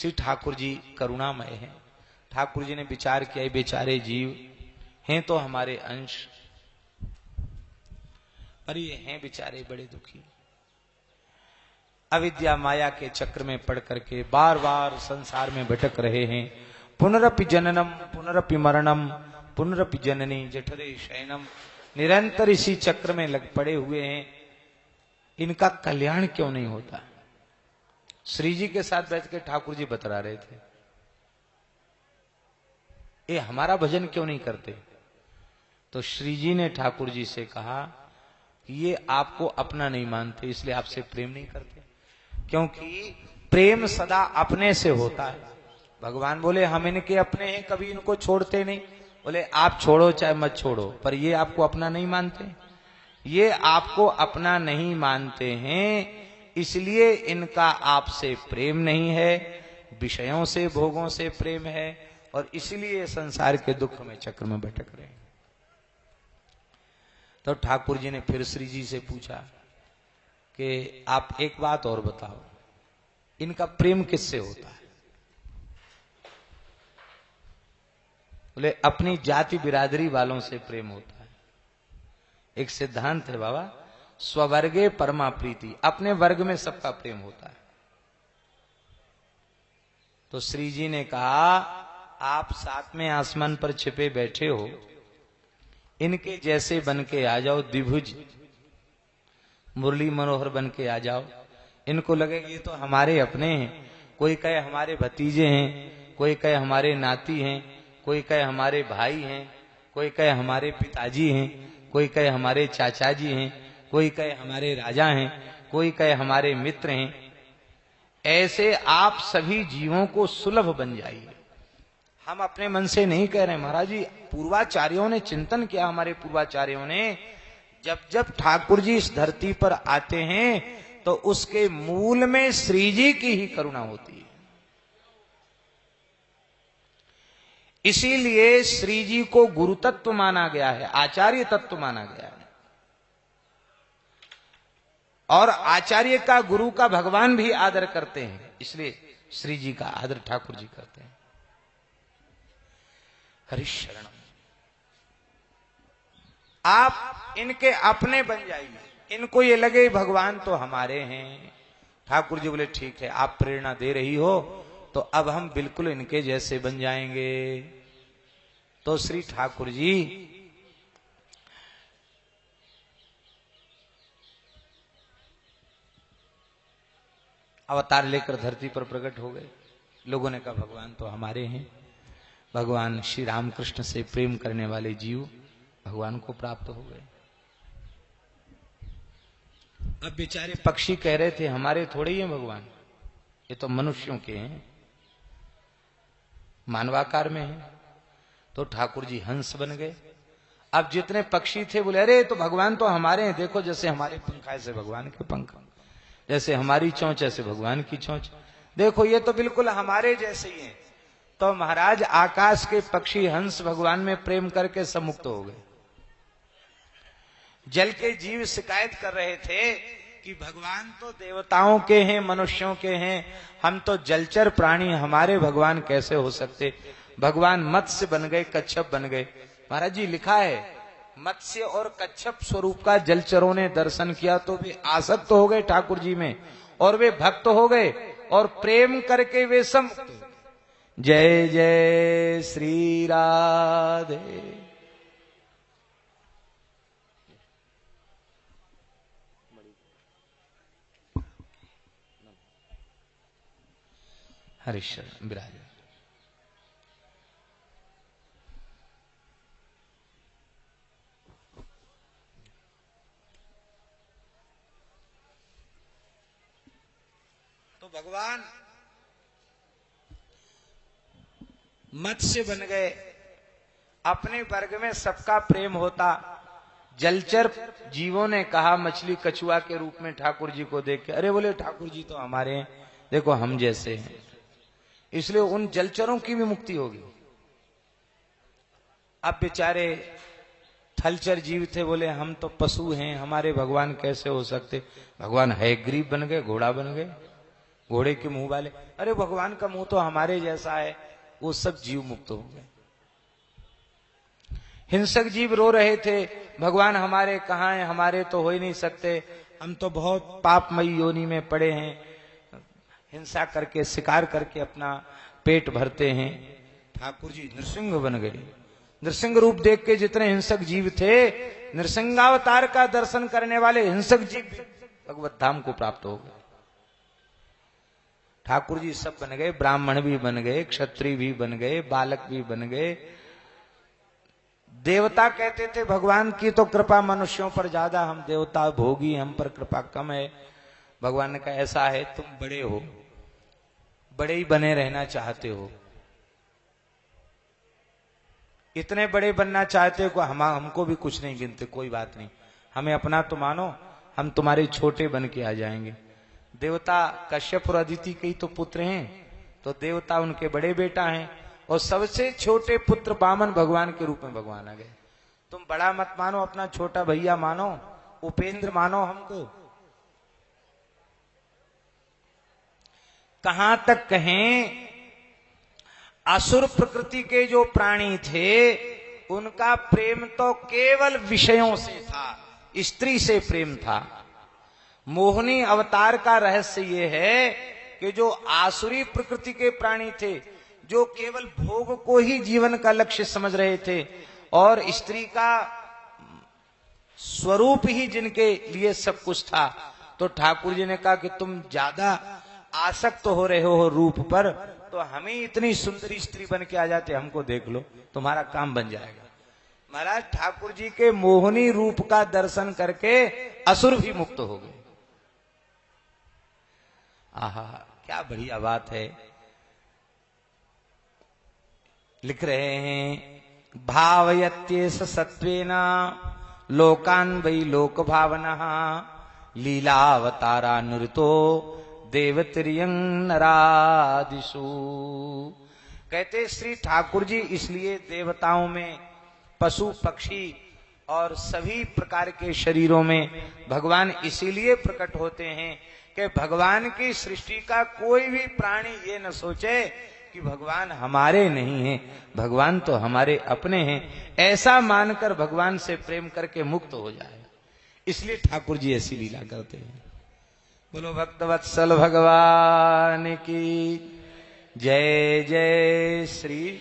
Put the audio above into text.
श्री ठाकुर जी करुणामय हैं। ठाकुर जी ने विचार किया बेचारे जीव हैं तो हमारे अंश, पर ये हैं बेचारे बड़े दुखी, अविद्या माया के चक्र में पड़ करके बार बार संसार में भटक रहे हैं। पुनरपि जननम पुनरपि मरणम पुनरपि जननी जठरे शयनम, निरंतर इसी चक्र में लग पड़े हुए हैं। इनका कल्याण क्यों नहीं होता? श्री जी के साथ बैठ के ठाकुर जी बतला रहे थे, ये हमारा भजन क्यों नहीं करते? तो श्री जी ने ठाकुर जी से कहा ये आपको अपना नहीं मानते, इसलिए आपसे प्रेम नहीं करते, क्योंकि प्रेम सदा अपने से होता है। भगवान बोले हम इनके अपने हैं, कभी इनको छोड़ते नहीं। बोले आप छोड़ो चाहे मत छोड़ो, पर ये आपको अपना नहीं मानते। ये आपको अपना नहीं मानते हैं, इसलिए इनका आपसे प्रेम नहीं है, विषयों से भोगों से प्रेम है, और इसलिए संसार के दुख में चक्र में भटक रहे हैं। तो ठाकुर जी ने फिर श्री जी से पूछा कि आप एक बात और बताओ, इनका प्रेम किससे होता है? बोले अपनी जाति बिरादरी वालों से प्रेम होता है। एक सिद्धांत है बाबा, स्ववर्गे परमा प्रीति, अपने वर्ग में सबका प्रेम होता है। तो श्री जी ने कहा आप सातवें आसमान पर छिपे बैठे हो, इनके जैसे बन के आ जाओ, द्विभुज मुरली मनोहर बन के आ जाओ। इनको लगे ये तो हमारे अपने हैं, कोई कहे हमारे भतीजे हैं, कोई कहे हमारे नाती हैं, कोई कहे हमारे भाई हैं, कोई कहे हमारे पिताजी हैं, कोई कहे हमारे चाचा जी हैं, कोई कहे हमारे राजा हैं, कोई कहे हमारे मित्र हैं। ऐसे आप सभी जीवों को सुलभ बन जाइए। हम अपने मन से नहीं कह रहे महाराज जी, पूर्वाचार्यों ने चिंतन किया, हमारे पूर्वाचार्यों ने जब जब ठाकुर जी इस धरती पर आते हैं तो उसके मूल में श्री जी की ही करुणा होती है। इसीलिए श्री जी को गुरु तत्व माना गया है, आचार्य तत्व माना गया है, और आचार्य का गुरु का भगवान भी आदर करते हैं, इसलिए श्री जी का आदर ठाकुर जी करते हैं। हरिशरणम, आप इनके अपने बन जाइए। इनको ये लगे भगवान तो हमारे हैं। ठाकुर जी बोले ठीक है, आप प्रेरणा दे रही हो तो अब हम बिल्कुल इनके जैसे बन जाएंगे। तो श्री ठाकुर जी अवतार लेकर धरती पर प्रकट हो गए। लोगों ने कहा भगवान तो हमारे हैं। भगवान श्री रामकृष्ण से प्रेम करने वाले जीव भगवान को प्राप्त हो गए। अब बेचारे पक्षी कह रहे थे हमारे थोड़े ही हैं भगवान, ये तो मनुष्यों के हैं, मानवाकार में हैं। तो ठाकुर जी हंस बन गए। अब जितने पक्षी थे बोले अरे तो भगवान तो हमारे हैं, देखो जैसे हमारे पंख ऐसे भगवान के पंख, जैसे हमारी चोंच ऐसे भगवान की चोंच, देखो ये तो बिल्कुल हमारे जैसे ही हैं। तो महाराज आकाश के पक्षी हंस भगवान में प्रेम करके सम्मुक्त हो गए। जल के जीव शिकायत कर रहे थे कि भगवान तो देवताओं के हैं, मनुष्यों के हैं, हम तो जलचर प्राणी, हमारे भगवान कैसे हो सकते? भगवान मत्स्य बन गए, कच्छप बन गए। महाराज जी लिखा है मत्स्य और कच्छप स्वरूप का जलचरों ने दर्शन किया तो वे आसक्त हो गए ठाकुर जी में, और वे भक्त हो गए, और प्रेम करके वे सम। जय जय श्री राधे। हरीश्वर विराज। तो भगवान मत्स्य बन गए, अपने वर्ग में सबका प्रेम होता। जलचर जीवों ने कहा मछली कछुआ के रूप में ठाकुर जी को देख के, अरे बोले ठाकुर जी तो हमारे हैं, देखो हम जैसे हैं। इसलिए उन जलचरों की भी मुक्ति होगी। अब बेचारे थलचर जीव थे, बोले हम तो पशु हैं, हमारे भगवान कैसे हो सकते? भगवान है गरीब बन गए, घोड़ा बन गए, घोड़े के मुंह वाले, अरे भगवान का मुंह तो हमारे जैसा है, वो सब जीव मुक्त हो गए। हिंसक जीव रो रहे थे, भगवान हमारे कहाँ हैं, हमारे तो हो ही नहीं सकते, हम तो बहुत पापमयी योनि में पड़े हैं, हिंसा करके शिकार करके अपना पेट भरते हैं। ठाकुर जी नृसिंह बन गए। नृसिंह रूप देख के जितने हिंसक जीव थे, नृसिंहावतार का दर्शन करने वाले हिंसक जीव भगवत धाम को प्राप्त हो गए। ठाकुर जी सब बन गए, ब्राह्मण भी बन गए, क्षत्रिय भी बन गए, बालक भी बन गए। देवता कहते थे भगवान की तो कृपा मनुष्यों पर ज्यादा, हम देवता भोगी, हम पर कृपा कम है। भगवान ने कहा ऐसा है, तुम बड़े हो, बड़े ही बने रहना चाहते हो, इतने बड़े बनना चाहते हो, हमको भी कुछ नहीं गिनते, कोई बात नहीं, हमें अपना तो मानो, हम तुम्हारे छोटे बन के आ जाएंगे। देवता कश्यप और अदिति के ही तो पुत्र हैं, तो देवता उनके बड़े बेटा हैं, और सबसे छोटे पुत्र वामन भगवान के रूप में भगवान आ गए। तुम बड़ा मत मानो, अपना छोटा भैया मानो, उपेंद्र मानो हमको। कहां तक कहें, असुर प्रकृति के जो प्राणी थे उनका प्रेम तो केवल विषयों से था, स्त्री से प्रेम था। मोहिनी अवतार का रहस्य ये है कि जो आसुरी प्रकृति के प्राणी थे, जो केवल भोग को ही जीवन का लक्ष्य समझ रहे थे, और स्त्री का स्वरूप ही जिनके लिए सब कुछ था, तो ठाकुर जी ने कहा कि तुम ज्यादा आसक्त हो रहे हो रूप पर, तो हमें इतनी सुंदरी स्त्री बन के आ जाते, हमको देख लो, तुम्हारा काम बन जाएगा। महाराज ठाकुर जी के मोहिनी रूप का दर्शन करके असुर भी मुक्त हो गए। आहा, क्या बढ़िया बात है। लिख रहे हैं, भावयत्येष सत्वेना लोकान वै लोक भावना लीलावतारा नृतो देवतिर्यं नरादिषु। कहते श्री ठाकुर जी इसलिए देवताओं में, पशु पक्षी और सभी प्रकार के शरीरों में भगवान इसीलिए प्रकट होते हैं कि भगवान की सृष्टि का कोई भी प्राणी ये न सोचे कि भगवान हमारे नहीं हैं, भगवान तो हमारे अपने हैं, ऐसा मानकर भगवान से प्रेम करके मुक्त हो जाए। इसलिए ठाकुर जी ऐसी लीला करते हैं। बोलो भक्तवत्सल भगवान की जय। जय श्री